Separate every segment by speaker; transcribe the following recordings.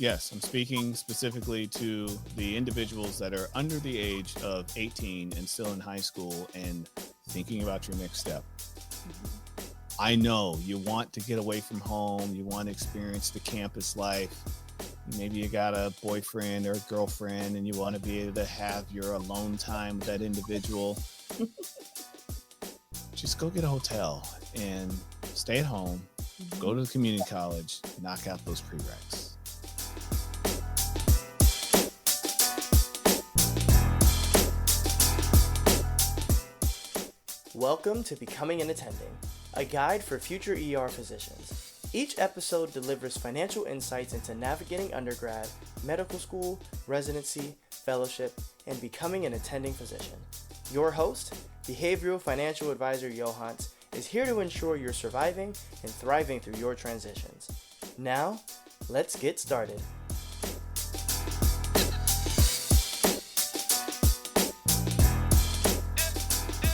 Speaker 1: Yes, I'm speaking specifically to the individuals that are under the age of 18 and still in high school and thinking about your next step. I know you want to get away from home. You want to experience the campus life. Maybe you got a boyfriend or a girlfriend and you want to be able to have your alone time with that individual. Just go get a hotel and stay at home. Go to the community college, knock out those prereqs.
Speaker 2: Welcome to Becoming an Attending, a guide for future ER physicians. Each episode delivers financial insights into navigating undergrad, medical school, residency, fellowship, and becoming an attending physician. Your host, behavioral financial advisor Yohance, is here to ensure you're surviving and thriving through your transitions. Now, let's get started.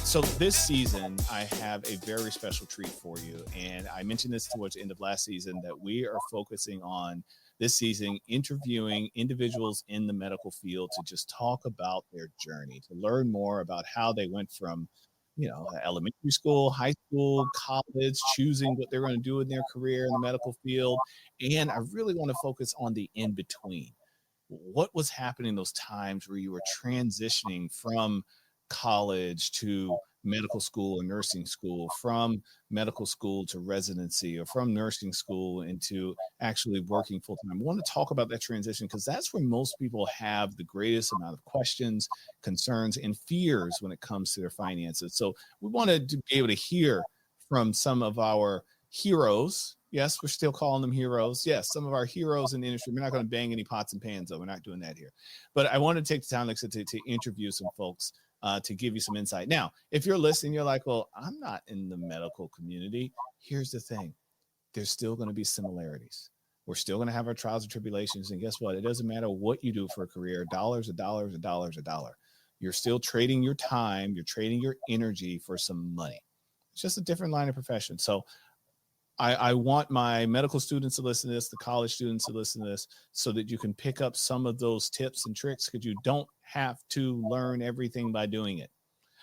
Speaker 1: So this season, I have a very special treat for you. And I mentioned this towards the end of last season that we are focusing on this season, interviewing individuals in the medical field to just talk about their journey, to learn more about how they went from, elementary school, high school, college, choosing what they're going to do in their career in the medical field. And I really want to focus on the in between. What was happening those times where you were transitioning from college to medical school or nursing school, from medical school to residency, or from nursing school into actually working full time? I want to talk about that transition because that's where most people have the greatest amount of questions, concerns, and fears when it comes to their finances. So we wanted to be able to hear from some of our heroes. Yes, we're still calling them heroes. Yes, some of our heroes in the industry. We're not going to bang any pots and pans, though. We're not doing that here. But I want to take the time, like I said, to interview some folks to give you some insight. Now, if you're listening, you're like, well, I'm not in the medical community. Here's the thing. There's still going to be similarities. We're still going to have our trials and tribulations. And guess what? It doesn't matter what you do for a career. Dollars, a dollar, a dollar, a dollar. You're still trading your time. You're trading your energy for some money. It's just a different line of profession. So I want my medical students to listen to this, the college students to listen to this, so that you can pick up some of those tips and tricks, because you don't have to learn everything by doing it.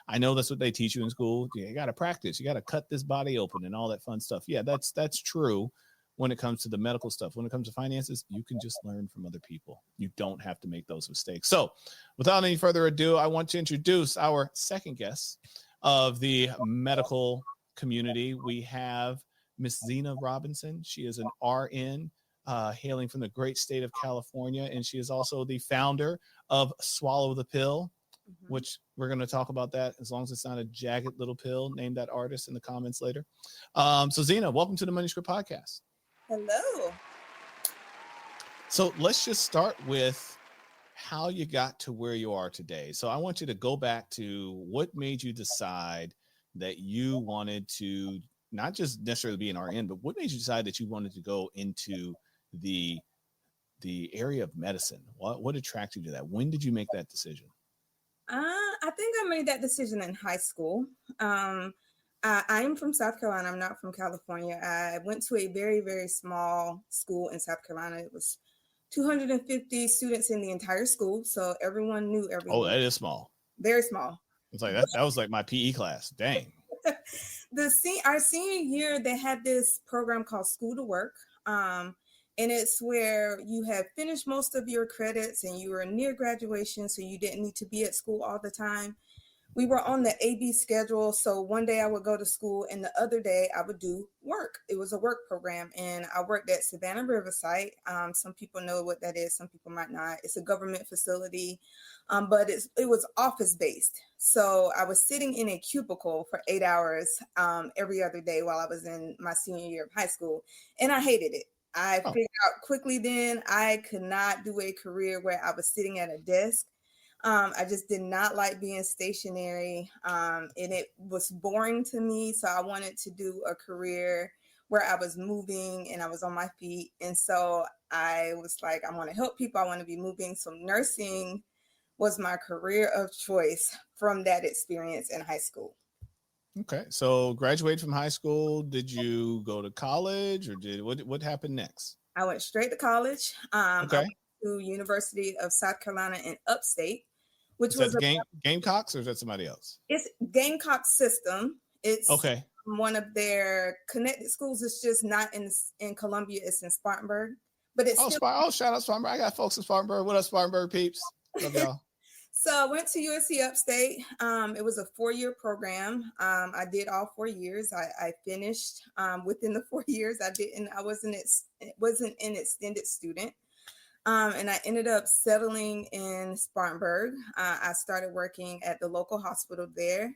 Speaker 1: I know that's what they teach you in school. You got to practice. You got to cut this body open and all that fun stuff. Yeah, that's true when it comes to the medical stuff. When it comes to finances, you can just learn from other people. You don't have to make those mistakes. So without any further ado, I want to introduce our second guest of the medical community. We have Miss Lonzena Robinson. She is an RN hailing from the great state of California, and she is also the founder of Swallow the Pill, which we're going to talk about that as long as it's not a jagged little pill. Name that artist in the comments later. So Zena, welcome to the Money Script Podcast.
Speaker 3: Hello.
Speaker 1: So let's just start with how you got to where you are today. So I want you to go back to what made you decide that you wanted to not just necessarily be an RN, but what made you decide that you wanted to go into the area of medicine? What attracted you to that? When did you make that decision?
Speaker 3: I think I made that decision in high school. I am from South Carolina. I'm not from California. I went to a very, very small school in South Carolina. It was 250 students in the entire school, so everyone knew everyone.
Speaker 1: Oh, that is small.
Speaker 3: Very small.
Speaker 1: It's like that was like my PE class. Dang.
Speaker 3: Our senior year, they had this program called School to Work. And it's where you have finished most of your credits and you were near graduation, so you didn't need to be at school all the time. We were on the AB schedule. So one day I would go to school and the other day I would do work. It was a work program, and I worked at Savannah Riverside. Some people know what that is. Some people might not. It's a government facility, but it was office based. So I was sitting in a cubicle for 8 hours every other day while I was in my senior year of high school, and I hated it. I figured out quickly then I could not do a career where I was sitting at a desk. I just did not like being stationary, and it was boring to me. So I wanted to do a career where I was moving and I was on my feet. And so I was like, I want to help people. I want to be moving. So nursing was my career of choice from that experience in high school.
Speaker 1: Okay. So graduated from high school. Did you go to college, or what happened next?
Speaker 3: I went straight to college. I
Speaker 1: Okay.
Speaker 3: went to University of South Carolina in upstate, which
Speaker 1: Is that
Speaker 3: was
Speaker 1: the Gamecocks or is that somebody else?
Speaker 3: it's Gamecock system. It's
Speaker 1: Okay.
Speaker 3: one of their connected schools. It's just not in Columbia. It's in Spartanburg, but it's still.
Speaker 1: Shout out Spartanburg. I got folks in Spartanburg. What up, Spartanburg peeps? Love y'all.
Speaker 3: So I went to USC Upstate. It was a 4-year program. I did all 4 years. I finished within the 4 years. I didn't. I wasn't. It wasn't an extended student. And I ended up settling in Spartanburg. I started working at the local hospital there.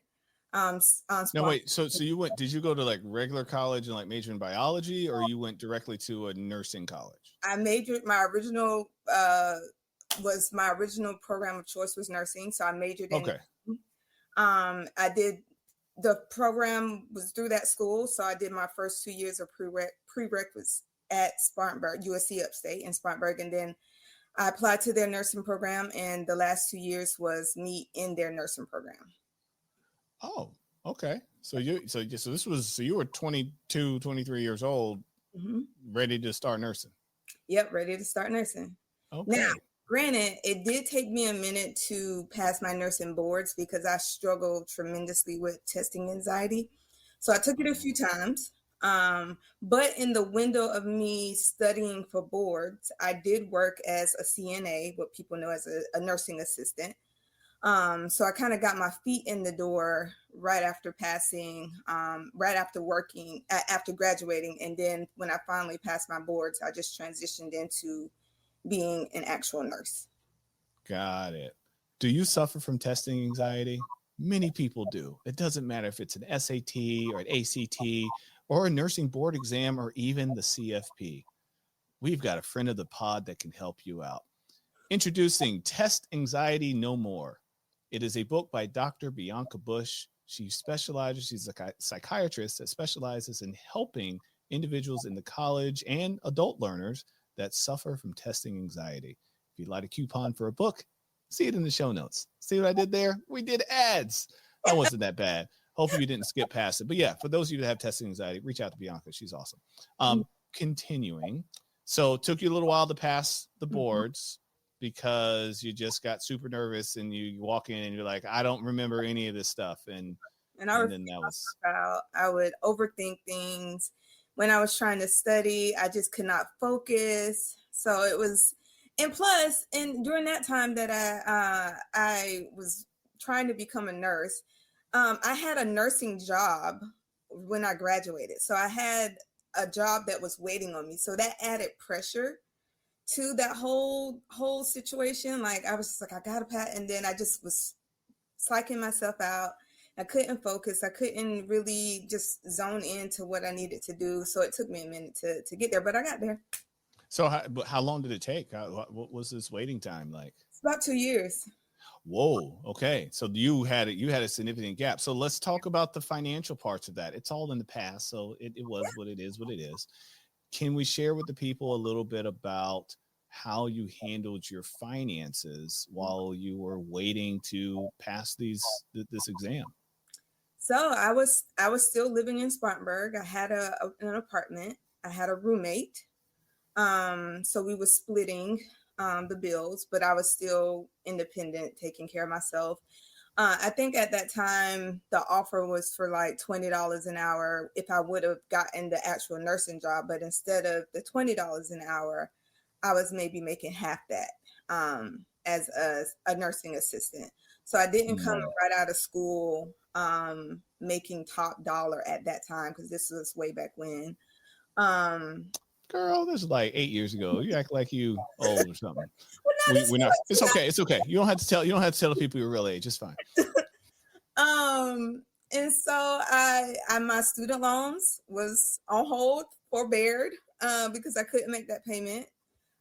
Speaker 1: No, wait. So you went? Did you go to like regular college and like major in biology, or you went directly to a nursing college?
Speaker 3: I majored. My original program of choice was nursing, so I majored in.
Speaker 1: Okay.
Speaker 3: I did. The program was through that school, so I did my first 2 years of prerequisites at Spartanburg, USC Upstate in Spartanburg, and then I applied to their nursing program, and the last 2 years was me in their nursing program.
Speaker 1: Oh, okay. So you were 22, 23 years old, ready to start nursing.
Speaker 3: Yep, ready to start nursing.
Speaker 1: Okay.
Speaker 3: Now, granted, it did take me a minute to pass my nursing boards because I struggled tremendously with testing anxiety. So I took it a few times. But in the window of me studying for boards, I did work as a CNA, what people know as a nursing assistant. So I kind of got my feet in the door right after passing, right after working, after graduating. And then when I finally passed my boards, I just transitioned into being an actual nurse.
Speaker 1: Got it. Do you suffer from testing anxiety? Many people do. It doesn't matter if it's an SAT or an ACT or a nursing board exam or even the CFP. We've got a friend of the pod that can help you out. Introducing Test Anxiety No More. It is a book by Dr. Bianca Bush. She's a psychiatrist that specializes in helping individuals in the college and adult learners that suffer from testing anxiety. If you'd like a coupon for a book, see it in the show notes. See what I did there? We did ads. That wasn't that bad. Hopefully you didn't skip past it. But yeah, for those of you that have testing anxiety, reach out to Bianca. She's awesome. Continuing. So it took you a little while to pass the boards because you just got super nervous and you walk in and you're like, I don't remember any of this stuff. And then that was
Speaker 3: I would overthink things. When I was trying to study, I just could not focus. So it was, and plus, and during that time that I was trying to become a nurse, I had a nursing job when I graduated. So I had a job that was waiting on me. So that added pressure to that whole situation. Like I was just like, I gotta pass, and then I just was psyching myself out. I couldn't focus. I couldn't really just zone into what I needed to do. So it took me a minute to get there, but I got there.
Speaker 1: So how long did it take? What was this waiting time like?
Speaker 3: It's about 2 years.
Speaker 1: Whoa. Okay. So you had a significant gap. So let's talk about the financial parts of that. It's all in the past. So it was what it is. Can we share with the people a little bit about how you handled your finances while you were waiting to pass this exam?
Speaker 3: So I was still living in Spartanburg. I had an apartment. I had a roommate. So we were splitting the bills, but I was still independent, taking care of myself. I think at that time the offer was for like $20 an hour if I would have gotten the actual nursing job, but instead of the $20 an hour, I was maybe making half that as a nursing assistant. So I didn't come right out of school making top dollar at that time because this was way back when.
Speaker 1: Girl, this is like 8 years ago. You act like you old or something.
Speaker 3: Well,
Speaker 1: We're not. It's okay. It's okay. You don't have to tell the people your real age. It's fine.
Speaker 3: And so I my student loans was on hold, forbeared, because I couldn't make that payment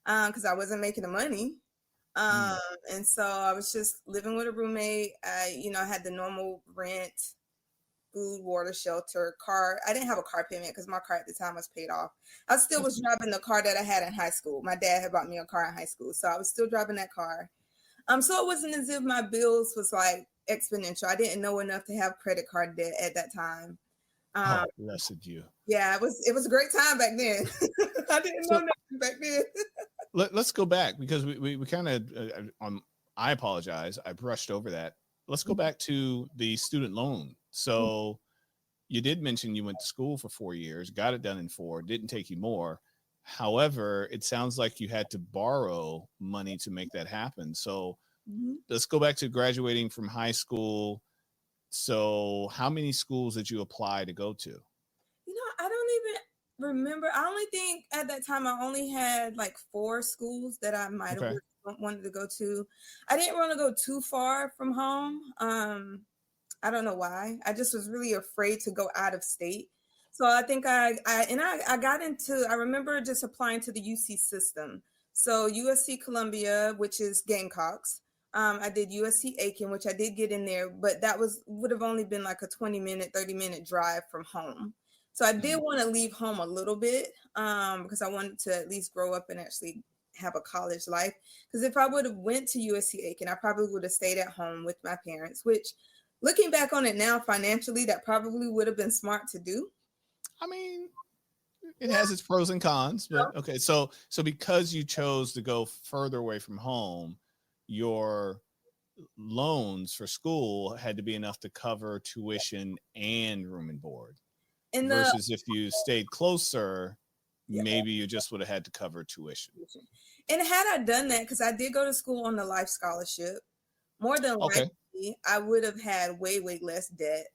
Speaker 3: because I wasn't making the money. And so I was just living with a roommate. I had the normal rent, food, water, shelter, car. I didn't have a car payment because my car at the time was paid off. I still was driving the car that I had in high school. My dad had bought me a car in high school, so I was still driving that car. So it wasn't as if my bills was like exponential. I didn't know enough to have credit card debt at that time.
Speaker 1: Oh, blessed you.
Speaker 3: Yeah, it was a great time back then. I didn't know nothing back then.
Speaker 1: Let's go back because we kind of I apologize, I brushed over that. Let's go back to the student loan. So you did mention you went to school for 4 years, got it done in 4, didn't take you more. However, it sounds like you had to borrow money to make that happen. So let's go back to graduating from high school. So how many schools did you apply to go to?
Speaker 3: I don't even remember. I only think at that time I only had like 4 schools that I might have wanted to go to. I didn't want to go too far from home. I don't know why. I just was really afraid to go out of state. So I think I got into, I remember just applying to the UC system. So USC Columbia, which is Gamecocks. I did USC Aiken, which I did get in there, but that would have only been like a 20-minute, 30-minute drive from home. So I did want to leave home a little bit because I wanted to at least grow up and actually have a college life. Because if I would have went to USC Aiken, I probably would have stayed at home with my parents, which looking back on it now financially, that probably would have been smart to do.
Speaker 1: I mean, it has its pros and cons, but okay. So because you chose to go further away from home, your loans for school had to be enough to cover tuition and room and board. Versus if you stayed closer, maybe you just would have had to cover tuition.
Speaker 3: And had I done that, because I did go to school on the life scholarship, more than likely, I would have had way, way less debt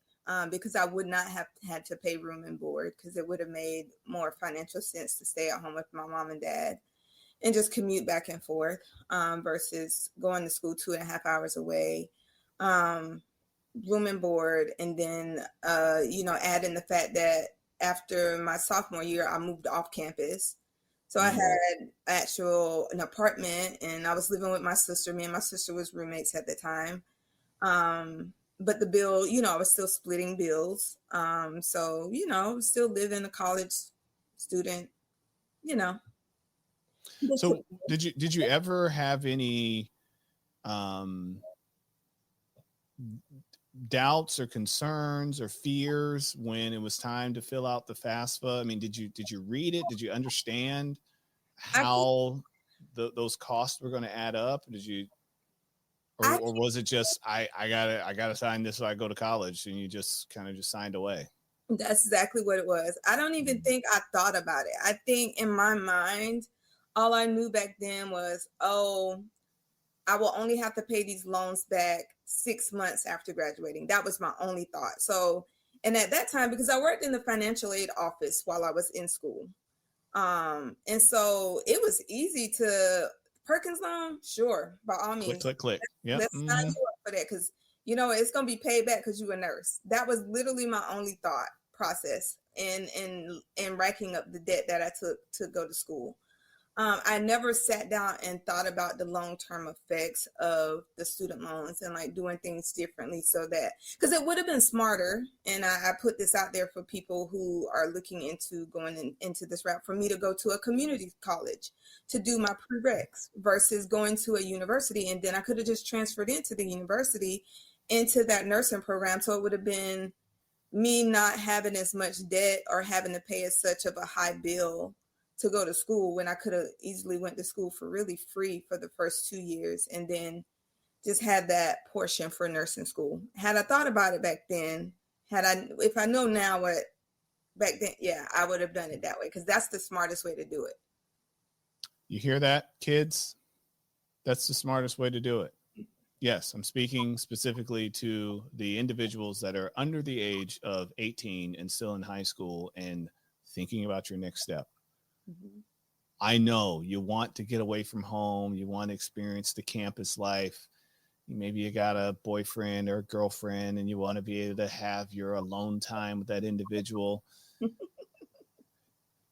Speaker 3: because I would not have had to pay room and board because it would have made more financial sense to stay at home with my mom and dad and just commute back and forth versus going to school 2.5 hours away. Room and board, and then add in the fact that after my sophomore year I moved off campus, so I had an apartment and I was living with my sister. Me and my sister was roommates at the time, but the bill, I was still splitting bills, so still living a college student.
Speaker 1: So did you ever have any doubts or concerns or fears when it was time to fill out the FAFSA? I mean, did you read it? Did you understand how those costs were going to add up? Did you, or was it just I gotta sign this so I go to college, and you just kind of just signed away?
Speaker 3: That's exactly what it was. I don't even think I thought about it. I think in my mind, all I knew back then was, I will only have to pay these loans back 6 months after graduating. That was my only thought. So, and at that time, because I worked in the financial aid office while I was in school. And so it was easy to Perkins loan. Sure. By all means.
Speaker 1: Click. Yeah.
Speaker 3: Let's sign you up for that. Cause it's going to be paid back because you're a nurse. That was literally my only thought process in racking up the debt that I took to go to school. I never sat down and thought about the long-term effects of the student loans and like doing things differently so that, because it would have been smarter. And I put this out there for people who are looking into going into this route, for me to go to a community college to do my prereqs versus going to a university. And then I could have just transferred into the university into that nursing program. So it would have been me not having as much debt or having to pay as such of a high bill to go to school when I could have easily went to school for really free for the first 2 years and then just had that portion for nursing school. Had I thought about it back then, if I know now what back then, I would have done it that way because that's the smartest way to do it.
Speaker 1: You hear that, kids? That's the smartest way to do it. Yes, I'm speaking specifically to the individuals that are under the age of 18 and still in high school and thinking about your next step. Mm-hmm. I know you want to get away from home. You want to experience the campus life. Maybe you got a boyfriend or a girlfriend and you want to be able to have your alone time with that individual.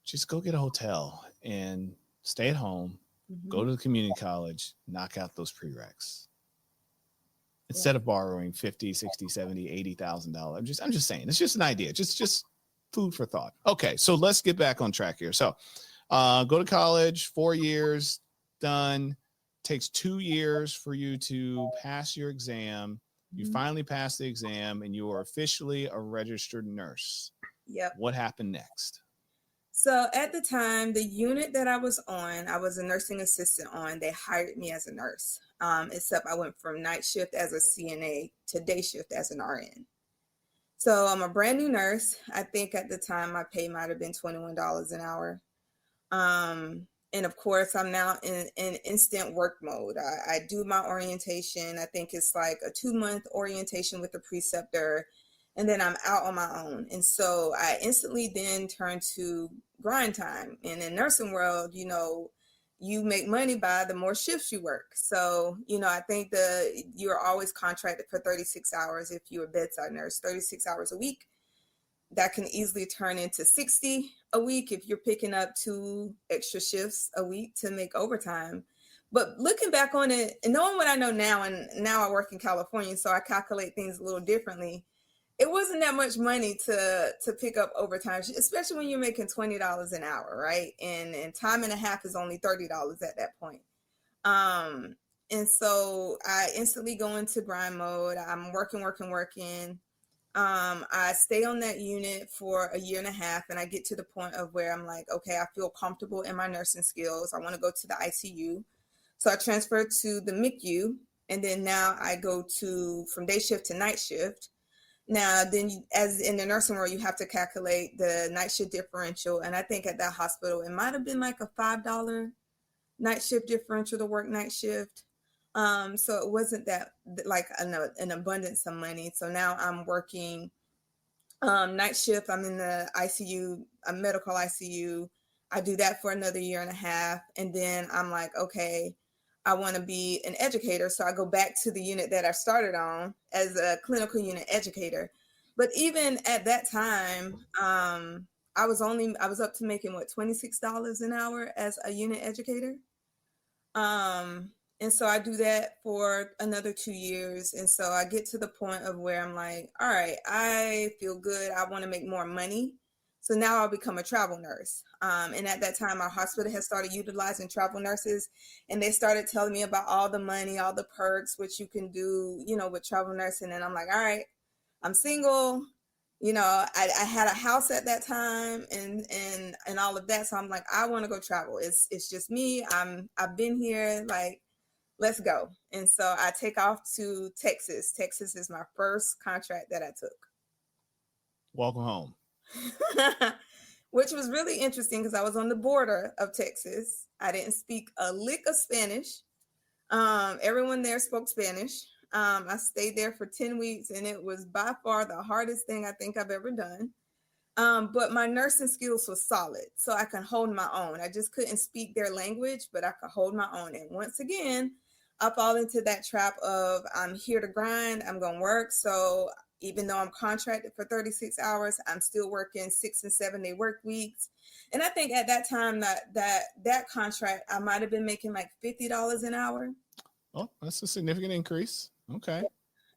Speaker 1: Just go get a hotel and stay at home. Mm-hmm. Go to the community college, knock out those prereqs. Instead of borrowing $50,000, $60,000, $70,000, $80,000. I'm just saying, it's just an idea. Just food for thought. Okay, so let's get back on track here. So go to college, 4 years, done. Takes 2 years for you to pass your exam. You finally pass the exam and you are officially a registered nurse.
Speaker 3: Yep.
Speaker 1: What happened next?
Speaker 3: So at the time, the unit that I was on, I was a nursing assistant on. They hired me as a nurse, except I went from night shift as a CNA to day shift as an RN. So I'm a brand new nurse. I think at the time my pay might have been $21 an hour. And of course, I'm now in instant work mode. I do my orientation. I think it's like a 2-month orientation with the preceptor, and then I'm out on my own. And so I instantly then turn to grind time. And in nursing world, you make money by the more shifts you work. So, I think you're always contracted for 36 hours if you're a bedside nurse, 36 hours a week. That can easily turn into 60 a week if you're picking up 2 extra shifts a week to make overtime. But looking back on it and knowing what I know now, and now I work in California, so I calculate things a little differently. It wasn't that much money to pick up overtime, especially when you're making $20 an hour, right? And time and a half is only $30 at that point. And so I instantly go into grind mode. I'm working. I stay on that unit for a year and a half, and I get to the point of where I'm like, okay, I feel comfortable in my nursing skills. I want to go to the ICU. So I transferred to the MICU, and then now I go from day shift to night shift. Now, then as in the nursing world, you have to calculate the night shift differential. And I think at that hospital, it might have been like a $5 night shift differential to work night shift. So it wasn't that like an abundance of money. So now I'm working night shift. I'm in the ICU, a medical ICU. I do that for another year and a half. And then I'm like, okay, I want to be an educator. So I go back to the unit that I started on as a clinical unit educator. But even at that time, I was up to making $26 an hour as a unit educator. And so I do that for another 2 years. And so I get to the point of where I'm like, all right, I feel good. I want to make more money. So now I'll become a travel nurse. And at that time, our hospital has started utilizing travel nurses, and they started telling me about all the money, all the perks, which you can do, with travel nursing. And I'm like, all right, I'm single. I had a house at that time and all of that. So I'm like, I want to go travel. It's just me. I've been here, like, let's go. And so I take off to Texas. Texas is my first contract that I took.
Speaker 1: Welcome home.
Speaker 3: Which was really interesting because I was on the border of Texas. I didn't speak a lick of Spanish. Everyone there spoke Spanish. I stayed there for 10 weeks, and it was by far the hardest thing I think I've ever done. But my nursing skills was solid, so I can hold my own. I just couldn't speak their language, but I could hold my own. And once again, I fall into that trap of I'm here to grind, I'm going to work. So even though I'm contracted for 36 hours, I'm still working 6 and 7 day work weeks. And I think at that time that contract, I might have been making like $50 an hour.
Speaker 1: Oh, that's a significant increase. Okay.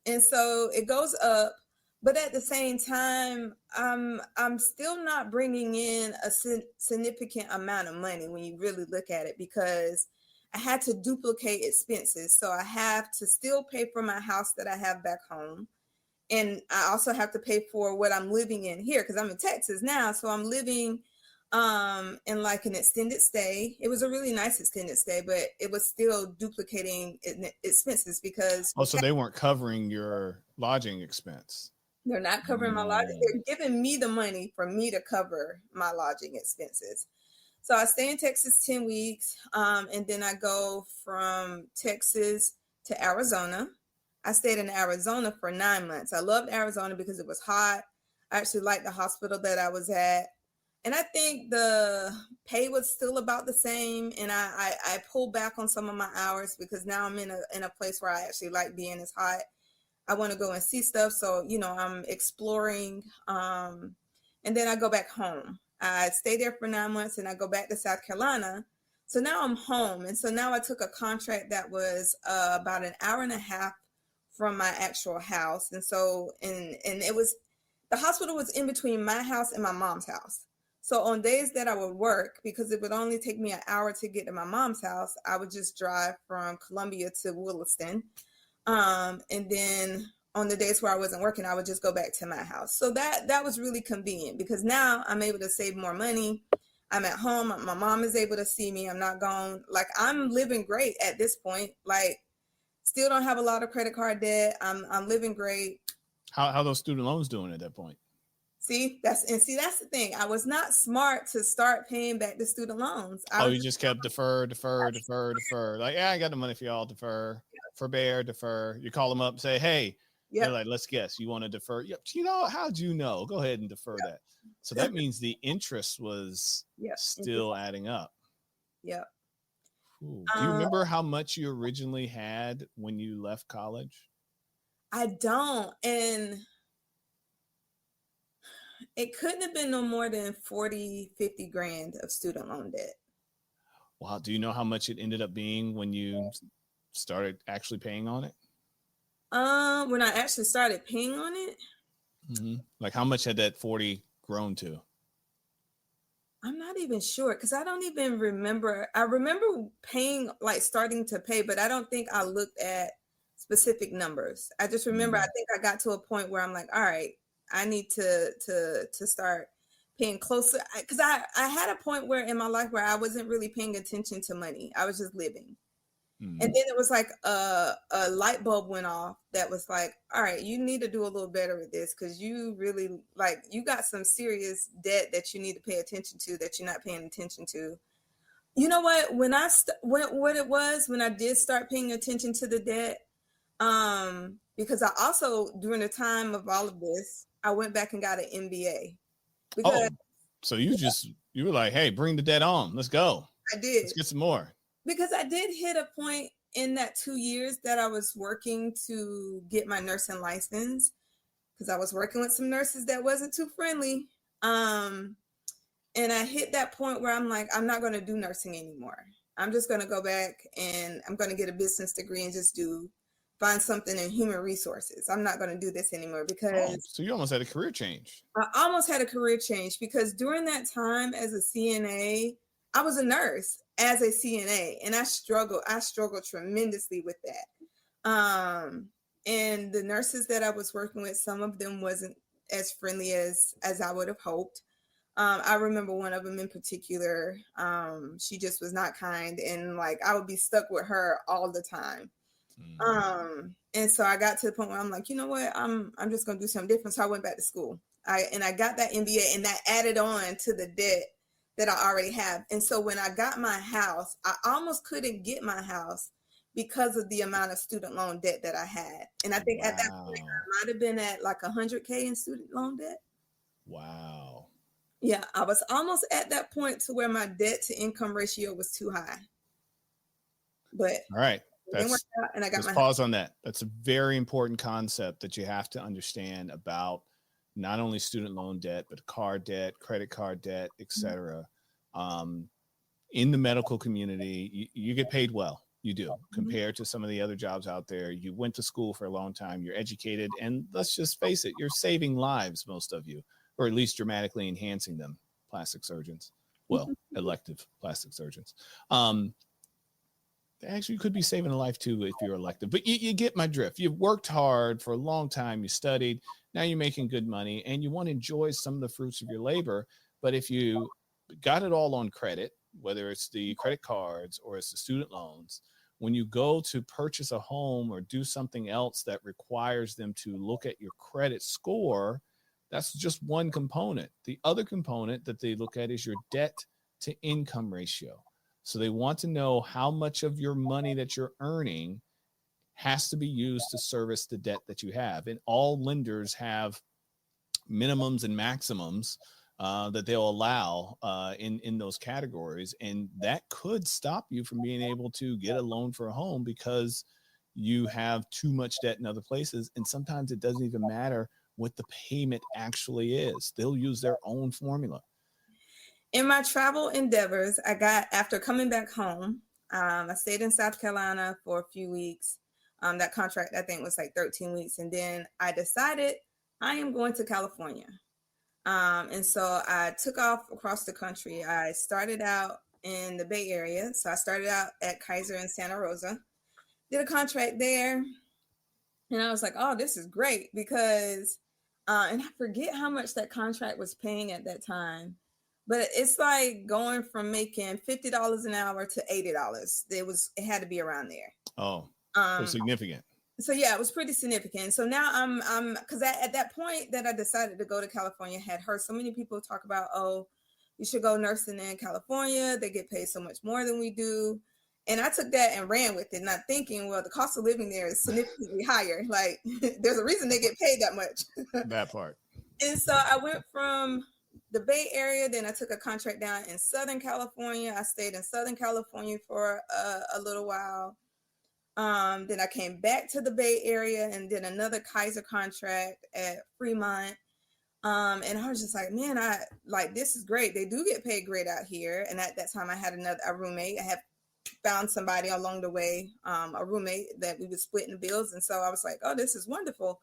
Speaker 3: And so it goes up, but at the same time, I'm still not bringing in a significant amount of money when you really look at it, because I had to duplicate expenses. So I have to still pay for my house that I have back home. And I also have to pay for what I'm living in here, because I'm in Texas now. So I'm living in like an extended stay. It was a really nice extended stay, but it was still duplicating expenses because
Speaker 1: so they weren't covering your lodging expense.
Speaker 3: They're not covering my lodging. They're giving me the money for me to cover my lodging expenses. So I stay in Texas 10 weeks, and then I go from Texas to Arizona. I stayed in Arizona for 9 months. I loved Arizona because it was hot. I actually liked the hospital that I was at. And I think the pay was still about the same. And I pulled back on some of my hours because now I'm in a place where I actually like being as hot. I want to go and see stuff. So, I'm exploring. And then I go back home. I stay there for 9 months and I go back to South Carolina. So now I'm home. And so now I took a contract that was about an hour and a half from my actual house. And so, and it was, the hospital was in between my house and my mom's house. So on days that I would work, because it would only take me an hour to get to my mom's house, I would just drive from Columbia to Williston. And then on the days where I wasn't working, I would just go back to my house. So that was really convenient because now I'm able to save more money. I'm at home. My mom is able to see me. I'm not gone. Like, I'm living great at this point. Like, still don't have a lot of credit card debt. I'm living great.
Speaker 1: How those student loans doing at that point?
Speaker 3: See, that's the thing. I was not smart to start paying back the student loans.
Speaker 1: You just kept defer. Like, yeah, I got the money for y'all. Defer, forbear, defer. You call them up and say, hey, they're like, let's guess, you want to defer? Yep. You know, how'd you know? Go ahead and defer that. So that means the interest was still adding up.
Speaker 3: Yep.
Speaker 1: Do you remember how much you originally had when you left college?
Speaker 3: I don't. And it couldn't have been no more than 40, 50 grand of student loan debt.
Speaker 1: Wow. Do you know how much it ended up being when you started actually paying on it?
Speaker 3: When I actually started paying on it.
Speaker 1: Mm-hmm. Like, how much had that 40 grown to?
Speaker 3: I'm not even sure, because I don't even remember. I remember paying, like starting to pay, but I don't think I looked at specific numbers. I just remember, I think I got to a point where I'm like, all right, I need to start paying closer, because I had a point where in my life where I wasn't really paying attention to money. I was just living. And then it was like a light bulb went off that was like, all right, you need to do a little better with this, because you really, like, you got some serious debt that you need to pay attention to that you're not paying attention to. You know what? When what it was when I did start paying attention to the debt, because I also, during the time of all of this, I went back and got an MBA.
Speaker 1: Because, so you were like, hey, bring the debt on. Let's go.
Speaker 3: I did.
Speaker 1: Let's get some more.
Speaker 3: Because I did hit a point in that 2 years that I was working to get my nursing license, because I was working with some nurses that wasn't too friendly. And I hit that point where I'm like, I'm not going to do nursing anymore. I'm just going to go back and I'm going to get a business degree and just find something in human resources. I'm not going to do this anymore, because
Speaker 1: so you almost had a career change.
Speaker 3: I almost had a career change, because during that time as a CNA, I was a nurse as a CNA, and I struggled tremendously with that. And the nurses that I was working with, some of them wasn't as friendly as I would have hoped. I remember one of them in particular. She just was not kind, and like, I would be stuck with her all the time. And so I got to the point where I'm like, you know what, I'm just gonna do something different. So I went back to school. I got that MBA, and that added on to the debt that I already have. And so when I got my house, I almost couldn't get my house because of the amount of student loan debt that I had. And I think at that point, I might have been at like 100K in student loan debt.
Speaker 1: Wow.
Speaker 3: Yeah, I was almost at that point to where my debt to income ratio was too high. But
Speaker 1: all right.
Speaker 3: Let's
Speaker 1: pause on that. That's a very important concept that you have to understand about not only student loan debt, but car debt, credit card debt, etc. In the medical community, you get paid well. You do, compared to some of the other jobs out there. You went to school for a long time. You're educated, and let's just face it, you're saving lives, most of you, or at least dramatically enhancing them. Plastic surgeons, elective plastic surgeons. Actually, you could be saving a life too if you're elective, but you get my drift. You've worked hard for a long time. You studied. Now you're making good money, and you want to enjoy some of the fruits of your labor. But if you got it all on credit, whether it's the credit cards or it's the student loans, when you go to purchase a home or do something else that requires them to look at your credit score, that's just one component. The other component that they look at is your debt to income ratio. So they want to know how much of your money that you're earning has to be used to service the debt that you have. And all lenders have minimums and maximums that they'll allow in those categories. And that could stop you from being able to get a loan for a home because you have too much debt in other places. And sometimes it doesn't even matter what the payment actually is. They'll use their own formula.
Speaker 3: In my travel endeavors, after coming back home, I stayed in South Carolina for a few weeks. That contract, I think, was like 13 weeks. And then I decided I am going to California. And so I took off across the country. I started out in the Bay Area. So I started out at Kaiser in Santa Rosa, did a contract there. And I was like, oh, this is great because, and I forget how much that contract was paying at that time. But it's like going from making $50 an hour to $80. It had to be around there.
Speaker 1: Oh, so significant.
Speaker 3: So yeah, it was pretty significant. So now I'm because at that point that I decided to go to California, I had heard so many people talk about, oh, you should go nursing in California. They get paid so much more than we do. And I took that and ran with it, not thinking, well, the cost of living there is significantly higher. Like there's a reason they get paid that much.
Speaker 1: That part.
Speaker 3: And so I went from the Bay Area, then I took a contract down in Southern California. I stayed in Southern California for a little while. Then I came back to the Bay Area and did another Kaiser contract at Fremont. And I was just like, man, this is great. They do get paid great out here. And at that time I had a roommate. I had found somebody along the way, a roommate that we would split in the bills. And so I was like, oh, this is wonderful.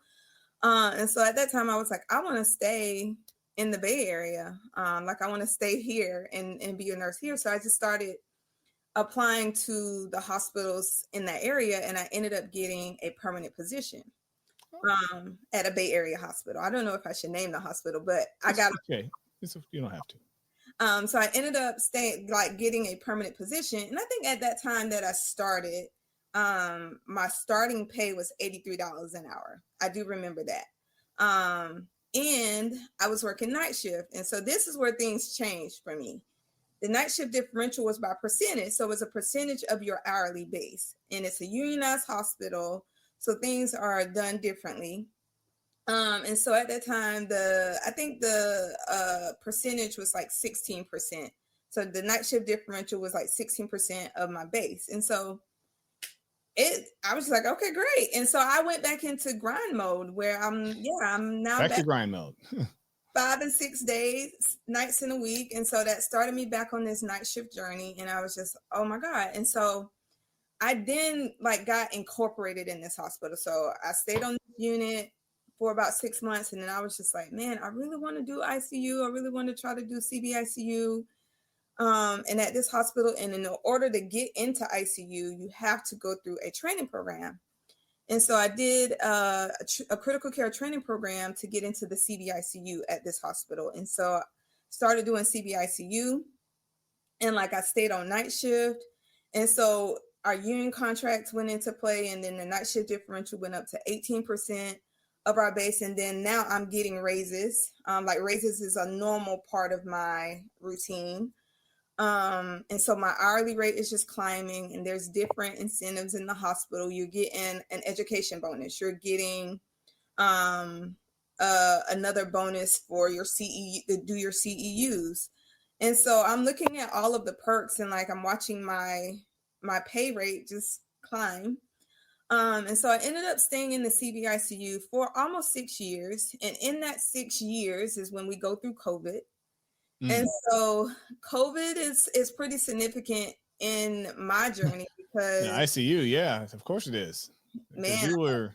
Speaker 3: And so at that time I was like, I want to stay in the Bay Area. I want to stay here and be a nurse here. So I just started applying to the hospitals in that area, and I ended up getting a permanent position at a Bay Area hospital. I don't know if I should name the hospital, but I got
Speaker 1: okay. You don't have to.
Speaker 3: So I ended up getting a permanent position, and I think at that time that I started, my starting pay was $83 an hour. I do remember that. And I was working night shift, and so this is where things changed for me. The night shift differential was by percentage. So it's a percentage of your hourly base. And it's a unionized hospital. So things are done differently. And so at that time, I think the percentage was like 16%. So the night shift differential was like 16% of my base. And so I was like, okay, great. And so I went back into grind mode where I'm now
Speaker 1: back to grind mode.
Speaker 3: 5 and 6 days, nights in a week. And so that started me back on this night shift journey. And I was just, oh my God. And so I then got incorporated in this hospital. So I stayed on this unit for about 6 months. And then I was just like, man, I really want to do ICU. I really want to try to do CBICU. And at this hospital, and in order to get into ICU, you have to go through a training program. And so I did a critical care training program to get into the CBICU at this hospital. And so I started doing CBICU, and I stayed on night shift. And so our union contracts went into play, and then the night shift differential went up to 18% of our base. And then now I'm getting raises. Raises is a normal part of my routine. And so my hourly rate is just climbing, and there's different incentives in the hospital. You're getting an education bonus. You're getting another bonus for your your CEUs. And so I'm looking at all of the perks, and I'm watching my pay rate just climb. And so I ended up staying in the CBICU for almost 6 years. And in that 6 years is when we go through COVID. And so COVID is pretty significant in my journey because
Speaker 1: ICU, yeah, of course it is.
Speaker 3: Man,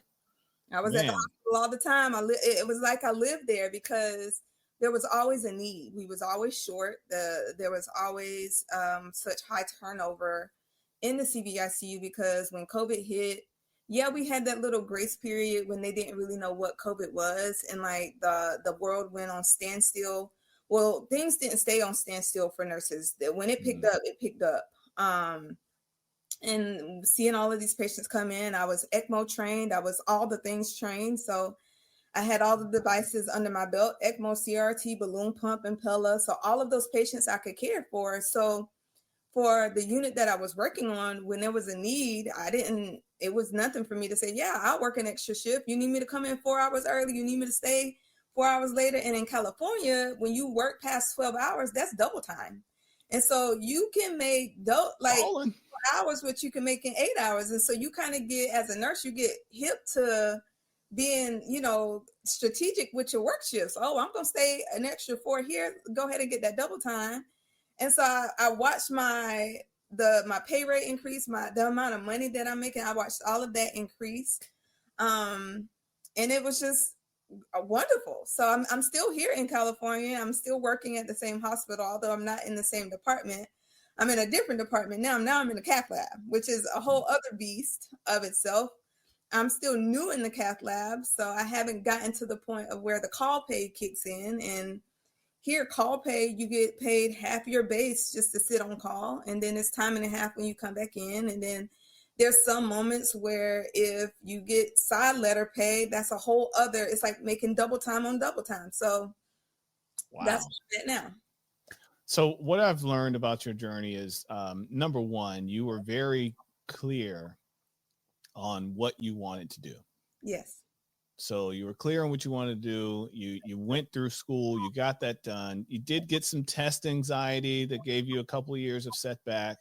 Speaker 3: I was
Speaker 1: man.
Speaker 3: at the hospital all the time. It was like I lived there because there was always a need. We was always short. There was always such high turnover in the CBICU because when COVID hit, we had that little grace period when they didn't really know what COVID was, and the world went on standstill. Well, things didn't stay on standstill for nurses. When it picked up, it picked up. And seeing all of these patients come in, I was ECMO trained. I was all the things trained. So I had all the devices under my belt: ECMO, CRT, balloon pump, Impella. So all of those patients I could care for. So for the unit that I was working on, when there was a need, it was nothing for me to say, yeah, I'll work an extra shift. You need me to come in 4 hours early. You need me to stay 4 hours later. And in California, when you work past 12 hours, that's double time. And so you can make 4 hours what you can make in 8 hours. And so you kind of get, as a nurse, you get hip to being, strategic with your work shifts. Oh, I'm going to stay an extra 4 here. Go ahead and get that double time. And so I watched my pay rate increase, the amount of money that I'm making. I watched all of that increase. And it was just wonderful. So I'm still here in California. I'm still working at the same hospital, although I'm not in the same department. I'm in a different department now. Now I'm in the cath lab, which is a whole other beast of itself. I'm still new in the cath lab, so I haven't gotten to the point of where the call pay kicks in. And Here, call pay, you get paid half your base just to sit on call, and then it's time and a half when you come back in. And then there's some moments where if you get side letter pay, that's a whole other, it's like making double time on double time. So that's it now.
Speaker 1: So what I've learned about your journey is, number one, you were very clear on what you wanted to do.
Speaker 3: Yes.
Speaker 1: So you were clear on what you wanted to do. You went through school, you got that done. You did get some test anxiety that gave you a couple of years of setback.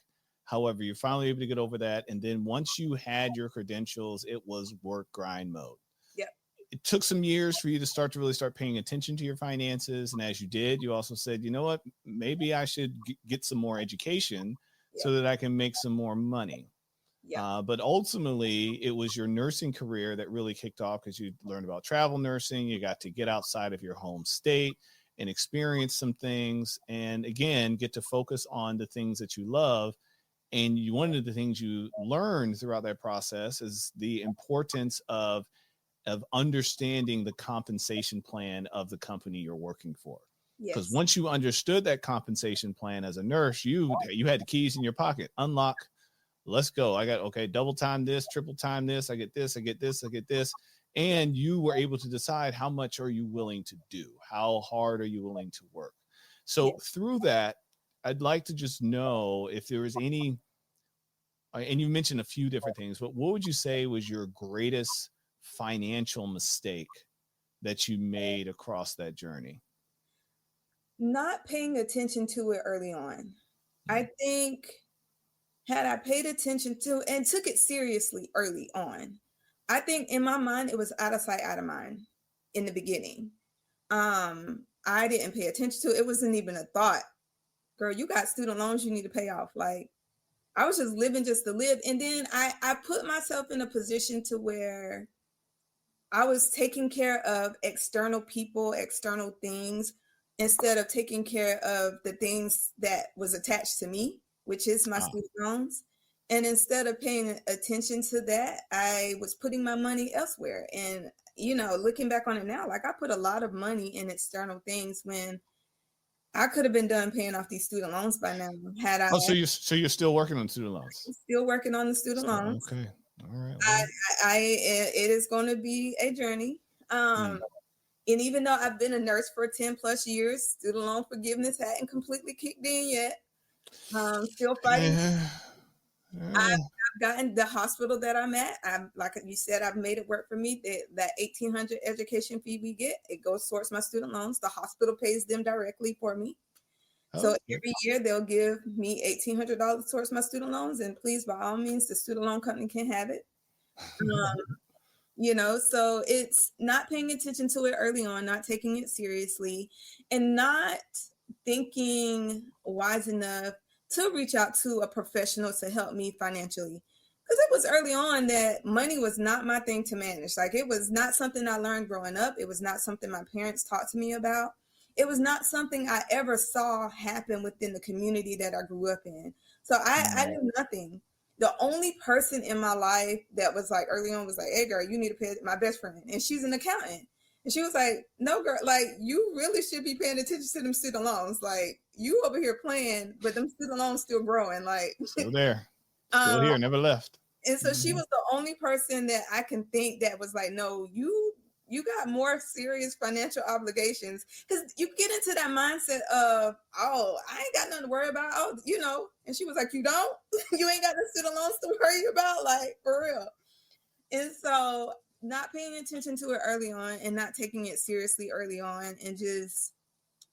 Speaker 1: However, you're finally able to get over that. And then once you had your credentials, it was work grind mode.
Speaker 3: Yep.
Speaker 1: It took some years for you to really start paying attention to your finances. And as you did, you also said, you know what, maybe I should get some more education so that I can make some more money. Yeah. But ultimately, it was your nursing career that really kicked off because you learned about travel nursing. You got to get outside of your home state and experience some things. And again, get to focus on the things that you love. And one of the things you learned throughout that process is the importance of understanding the compensation plan of the company you're working for. Because once you understood that compensation plan as a nurse, you had the keys in your pocket. Unlock. Let's go. I got, double time this, triple time this. I get this, I get this, I get this. And you were able to decide how much are you willing to do? How hard are you willing to work? So through that, I'd like to just know if there was any, and you mentioned a few different things, but what would you say was your greatest financial mistake that you made across that journey?
Speaker 3: Not paying attention to it early on. I think had I paid attention to and took it seriously early on, I think in my mind, it was out of sight, out of mind in the beginning. I didn't pay attention to it. It wasn't even a thought. Girl, you got student loans you need to pay off. Like, I was just living just to live. And then I put myself in a position to where I was taking care of external people, external things, instead of taking care of the things that was attached to me, which is my student loans. And instead of paying attention to that, I was putting my money elsewhere. And, looking back on it now, like I put a lot of money in external things when I could have been done paying off these student loans by now. Had I?
Speaker 1: So you're still working on student loans?
Speaker 3: Still working on the student loans.
Speaker 1: Okay. All right.
Speaker 3: Well, it is going to be a journey. And even though I've been a nurse for 10 plus years, student loan forgiveness hadn't completely kicked in yet. Still fighting. I've gotten the hospital that I'm at. Like you said, I've made it work for me. That $1,800 education fee we get, it goes towards my student loans. The hospital pays them directly for me. So every year they'll give me $1,800 towards my student loans, and please, by all means, the student loan company can have it. So it's not paying attention to it early on, not taking it seriously, and not thinking wise enough to reach out to a professional to help me financially. Because it was early on that money was not my thing to manage. Like, it was not something I learned growing up. It was not something my parents taught to me about. It was not something I ever saw happen within the community that I grew up in. So I knew nothing. The only person in my life that was like early on was like, hey girl, you need to pay, my best friend. And she's an accountant. And she was like, no girl, like you really should be paying attention to them student loans. Like you over here playing, but them student loans still growing. Like
Speaker 1: still there, still here, never left.
Speaker 3: And so she was the only person that I can think that was like, no, you got more serious financial obligations, because you get into that mindset of, oh, I ain't got nothing to worry about. Oh, and she was like, you don't, you ain't got the student loans to worry about, like for real. And so not paying attention to it early on and not taking it seriously early on and just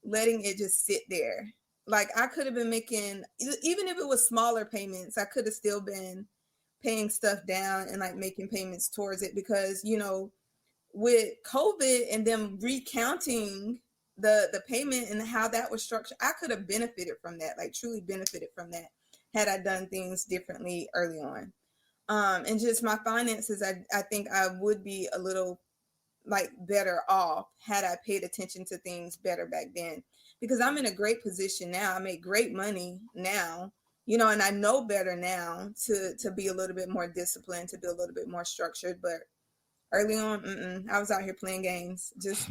Speaker 3: letting it just sit there. Like I could have been making, even if it was smaller payments, I could have still been paying stuff down and like making payments towards it, because, with COVID and them recounting the payment and how that was structured, I could have benefited from that, like truly benefited from that, had I done things differently early on. And just my finances, I think I would be a little like better off had I paid attention to things better back then, because I'm in a great position now. I make great money now, and I know better now to be a little bit more disciplined, to be a little bit more structured. But early on, I was out here playing games, just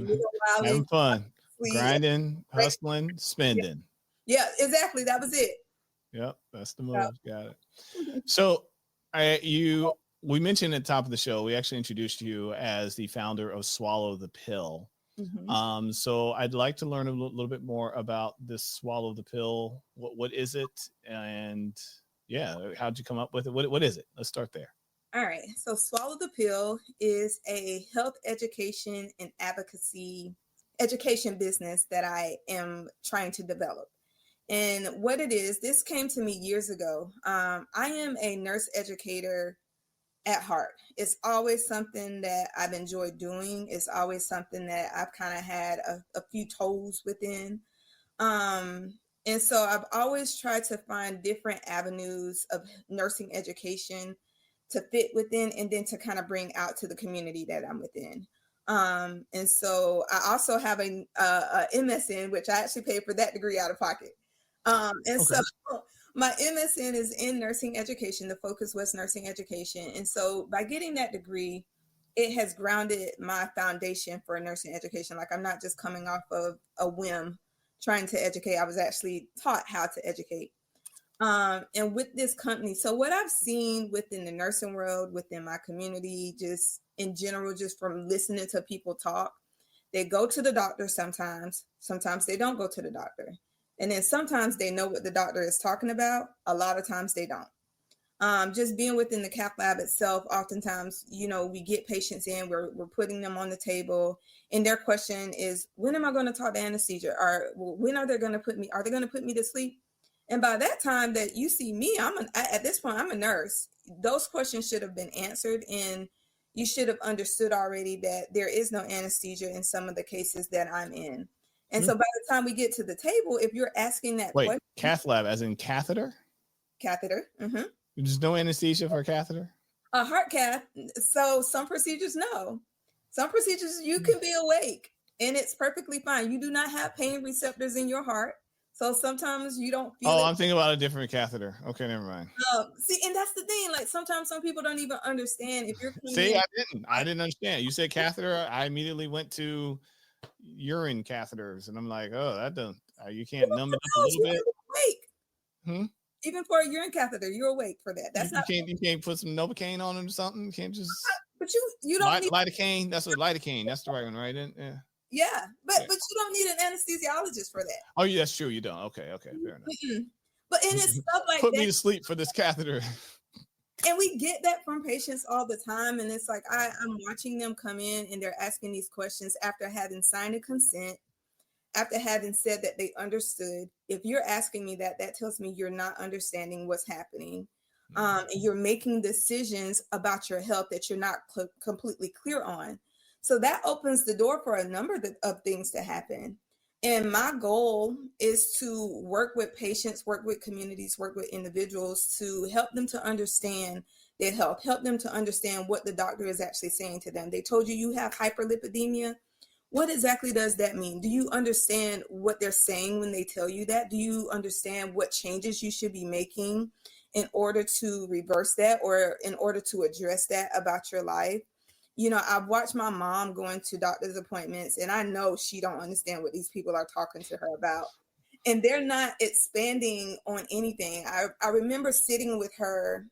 Speaker 3: having
Speaker 1: fun. grinding, hustling, spending.
Speaker 3: Yeah, exactly. That was it.
Speaker 1: Yep, that's the move. Got it. So, we mentioned at the top of the show, we actually introduced you as the founder of Swallow the Pill. So I'd like to learn a little bit more about this Swallow the Pill. What is it? And how'd you come up with it? What is it? Let's start there.
Speaker 3: All right. So Swallow the Pill is a health education and advocacy education business that I am trying to develop. And what it is, this came to me years ago. I am a nurse educator at heart. It's always something that I've enjoyed doing. It's always something that I've kind of had a few toes within. And so I've always tried to find different avenues of nursing education to fit within and then to kind of bring out to the community that I'm within. And so I also have a MSN, which I actually paid for that degree out of pocket. So my MSN is in nursing education. The focus was nursing education. And so by getting that degree, it has grounded my foundation for nursing education. Like I'm not just coming off of a whim trying to educate. I was actually taught how to educate. And with this company, so what I've seen within the nursing world, within my community, just in general, just from listening to people talk, they go to the doctor sometimes they don't go to the doctor. And then sometimes they know what the doctor is talking about. A lot of times they don't. Just being within the cath lab itself, oftentimes, we get patients in, we're putting them on the table, and their question is, when am I going to talk to anesthesia? Or when are they going to put me to sleep? And by that time that you see me, at this point, I'm a nurse. Those questions should have been answered, and you should have understood already that there is no anesthesia in some of the cases that I'm in. And so by the time we get to the table, if you're asking that question.
Speaker 1: Cath lab, as in catheter?
Speaker 3: Catheter.
Speaker 1: There's no anesthesia for a catheter?
Speaker 3: A heart cath. So some procedures, no. Some procedures, you can be awake and it's perfectly fine. You do not have pain receptors in your heart. So sometimes you don't feel
Speaker 1: I'm thinking about a different catheter. Okay, never mind.
Speaker 3: See, and that's the thing. Like sometimes some people don't even understand if you're
Speaker 1: I didn't understand. You said catheter. I immediately went to urine catheters, and I'm like, that doesn't. You can't numb it up a little bit.
Speaker 3: Awake. Even for a urine catheter, you're awake for that. That's
Speaker 1: you can't put some Novocaine on it or something. You can't just.
Speaker 3: But you don't need
Speaker 1: lidocaine. That's what lidocaine. That's the right one, right?
Speaker 3: Yeah, but you don't need an anesthesiologist for that.
Speaker 1: Oh, yeah, that's true. You don't. Okay, fair enough.
Speaker 3: But and it's stuff like
Speaker 1: put me to sleep for this catheter.
Speaker 3: And we get that from patients all the time. And it's like, I'm watching them come in and they're asking these questions after having signed a consent, after having said that they understood. If you're asking me that tells me you're not understanding what's happening. And you're making decisions about your health that you're not completely clear on. So that opens the door for a number of things to happen. And my goal is to work with patients, work with communities, work with individuals to help them to understand their health, help them to understand what the doctor is actually saying to them. They told you have hyperlipidemia. What exactly does that mean? Do you understand what they're saying when they tell you that? Do you understand what changes you should be making in order to reverse that or in order to address that about your life? I've watched my mom going to doctor's appointments, and I know she don't understand what these people are talking to her about. And they're not expanding on anything. I remember sitting with her.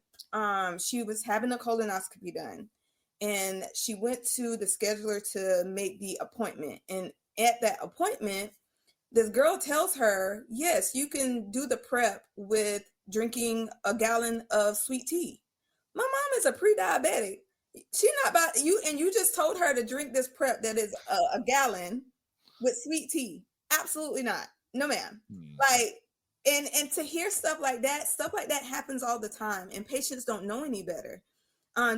Speaker 3: She was having a colonoscopy done, and she went to the scheduler to make the appointment. And at that appointment, this girl tells her, yes, you can do the prep with drinking a gallon of sweet tea. My mom is a pre-diabetic. She's not about you, and you just told her to drink this prep that is a gallon with sweet tea. Absolutely not. No, ma'am. Like, and to hear stuff like that happens all the time, and patients don't know any better.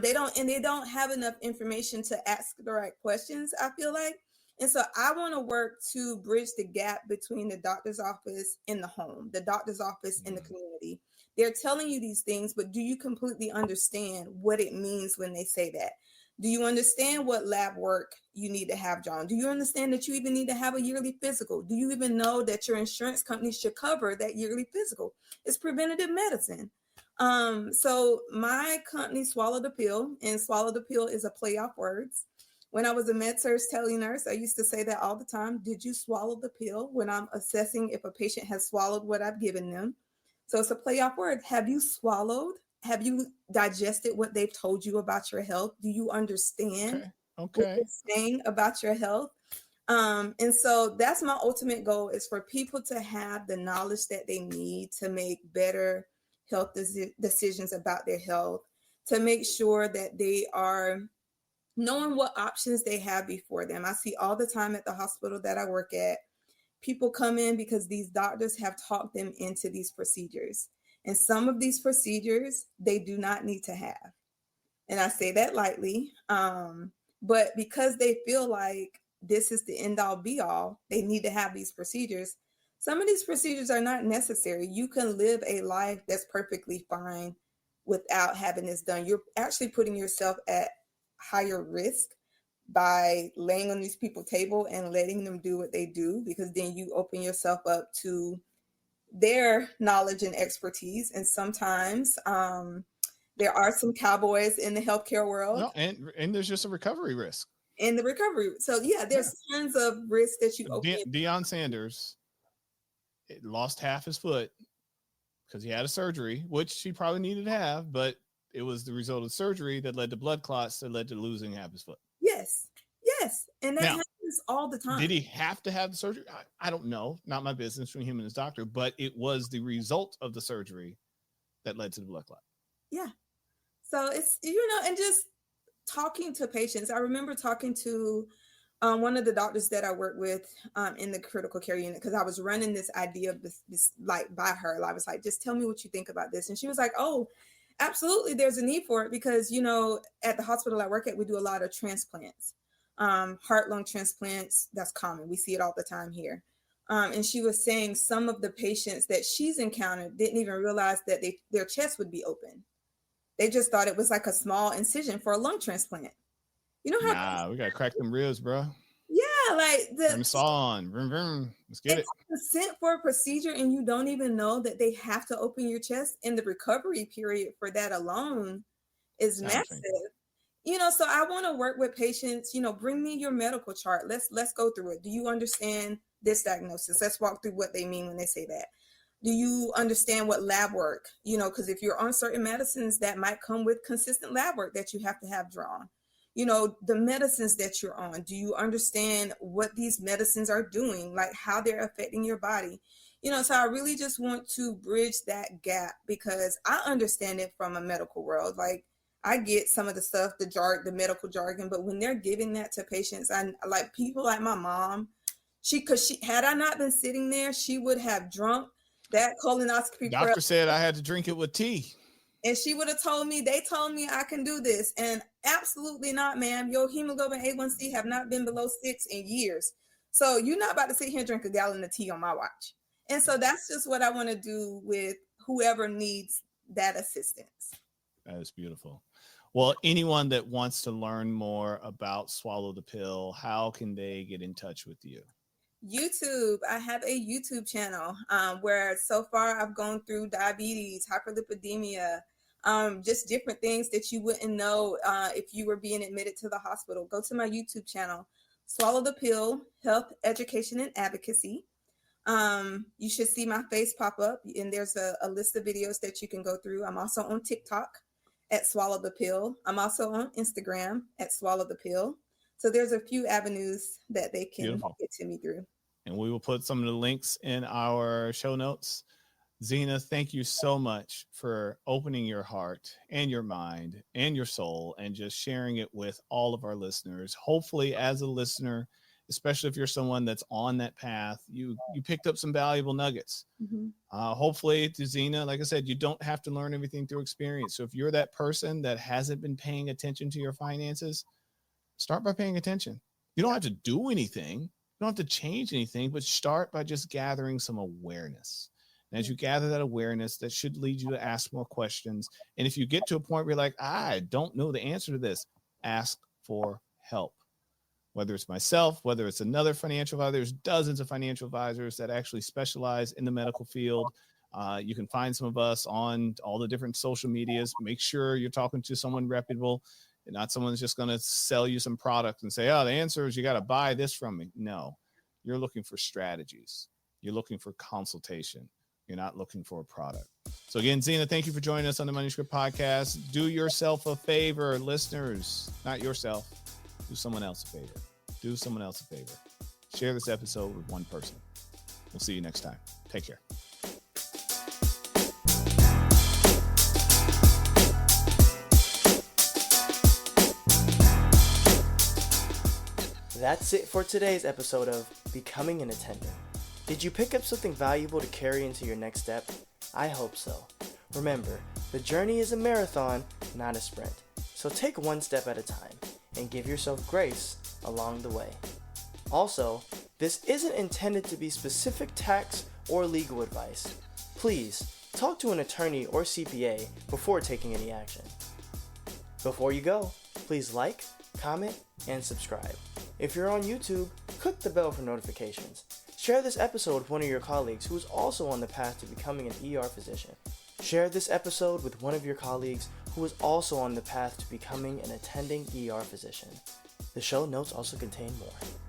Speaker 3: They don't have enough information to ask the right questions, I feel like. And so I want to work to bridge the gap between the doctor's office and the home, the doctor's office and the community. They're telling you these things, but do you completely understand what it means when they say that? Do you understand what lab work you need to have, John? Do you understand that you even need to have a yearly physical? Do you even know that your insurance company should cover that yearly physical? It's preventative medicine. So my company, Swallow the Pill, and Swallow the Pill is a play off words. When I was a med-surg tele nurse, I used to say that all the time. Did you swallow the pill? When I'm assessing if a patient has swallowed what I've given them. So it's a play off word. Have you swallowed? Have you digested what they've told you about your health? Do you understand
Speaker 1: Okay.
Speaker 3: what
Speaker 1: Okay.
Speaker 3: they're saying about your health? And so that's my ultimate goal, is for people to have the knowledge that they need to make better health decisions about their health, to make sure that they are knowing what options they have before them. I see all the time at the hospital that I work at, people come in because these doctors have talked them into these procedures. And some of these procedures they do not need to have. And I say that lightly. But because they feel like this is the end all be all, they need to have these procedures. Some of these procedures are not necessary. You can live a life that's perfectly fine without having this done. You're actually putting yourself at higher risk by laying on these people's table and letting them do what they do, because then you open yourself up to their knowledge and expertise. And sometimes there are some cowboys in the healthcare world.
Speaker 1: No, and there's just a recovery risk.
Speaker 3: In the recovery. So yeah, there's tons of risks that you open.
Speaker 1: Deion Sanders lost half his foot because he had a surgery, which he probably needed to have, but it was the result of surgery that led to blood clots that led to losing half his foot.
Speaker 3: Yes. And that happens all the time.
Speaker 1: Did he have to have the surgery? I don't know. Not my business, between him and his doctor, but it was the result of the surgery that led to the blood clot.
Speaker 3: Yeah. So it's, and just talking to patients. I remember talking to one of the doctors that I work with in the critical care unit, because I was running this idea of this like by her. I was like, just tell me what you think about this. And she was like, oh, absolutely, there's a need for it, because, at the hospital I work at, we do a lot of transplants, heart, lung transplants. That's common. We see it all the time here. And she was saying some of the patients that she's encountered didn't even realize that their chest would be open. They just thought it was like a small incision for a lung transplant. You know how?
Speaker 1: We gotta crack them ribs, bro.
Speaker 3: Yeah, like
Speaker 1: Turn the saw on. Vroom, vroom. Let's get it.
Speaker 3: Consent for a procedure, and you don't even know that they have to open your chest. And the recovery period for that alone is massive. So I want to work with patients. Bring me your medical chart. Let's go through it. Do you understand this diagnosis? Let's walk through what they mean when they say that. Do you understand what lab work? Because if you're on certain medicines, that might come with consistent lab work that you have to have drawn. The medicines that you're on. Do you understand what these medicines are doing, like how they're affecting your body? So I really just want to bridge that gap, because I understand it from a medical world. Like, I get some of the stuff, the medical jargon, but when they're giving that to patients, I like people like my mom, because had I not been sitting there, she would have drunk that colonoscopy.
Speaker 1: Doctor said I had to drink it with tea.
Speaker 3: And she would have told me, they told me I can do this. And absolutely not, ma'am. Your hemoglobin A1C have not been below 6 in years. So you're not about to sit here and drink a gallon of tea on my watch. And so that's just what I want to do with whoever needs that assistance.
Speaker 1: That is beautiful. Well, anyone that wants to learn more about Swallow the Pill, how can they get in touch with you?
Speaker 3: YouTube. I have a YouTube channel where so far I've gone through diabetes, hyperlipidemia, just different things that you wouldn't know if you were being admitted to the hospital. Go to my YouTube channel, Swallow the Pill, Health, Education, and Advocacy. You should see my face pop up, and there's a list of videos that you can go through. I'm also on TikTok at Swallow the Pill. I'm also on Instagram at Swallow the Pill. So there's a few avenues that they can get to me through.
Speaker 1: And we will put some of the links in our show notes. Zena, thank you so much for opening your heart and your mind and your soul and just sharing it with all of our listeners. Hopefully, as a listener, especially if you're someone that's on that path, you picked up some valuable nuggets.
Speaker 3: Mm-hmm.
Speaker 1: Hopefully, to Zena, like I said, you don't have to learn everything through experience. So if you're that person that hasn't been paying attention to your finances, start by paying attention. You don't have to do anything. You don't have to change anything, but start by just gathering some awareness. And as you gather that awareness, that should lead you to ask more questions. And if you get to a point where you're like, I don't know the answer to this, ask for help. Whether it's myself, whether it's another financial advisor, there's dozens of financial advisors that actually specialize in the medical field. You can find some of us on all the different social medias. Make sure you're talking to someone reputable. Not someone that's just going to sell you some product and say, oh, the answer is you got to buy this from me. No, you're looking for strategies. You're looking for consultation. You're not looking for a product. So again, Zena, thank you for joining us on the Money Script Podcast. Do yourself a favor, listeners, not yourself. Do someone else a favor. Do someone else a favor. Share this episode with one person. We'll see you next time. Take care.
Speaker 2: That's it for today's episode of Becoming an Attendant. Did you pick up something valuable to carry into your next step? I hope so. Remember, the journey is a marathon, not a sprint. So take one step at a time and give yourself grace along the way. Also, this isn't intended to be specific tax or legal advice. Please, talk to an attorney or CPA before taking any action. Before you go, please like, comment, and subscribe. If you're on YouTube, click the bell for notifications. Share this episode with one of your colleagues who is also on the path to becoming an ER physician. Share this episode with one of your colleagues who is also on the path to becoming an attending ER physician. The show notes also contain more.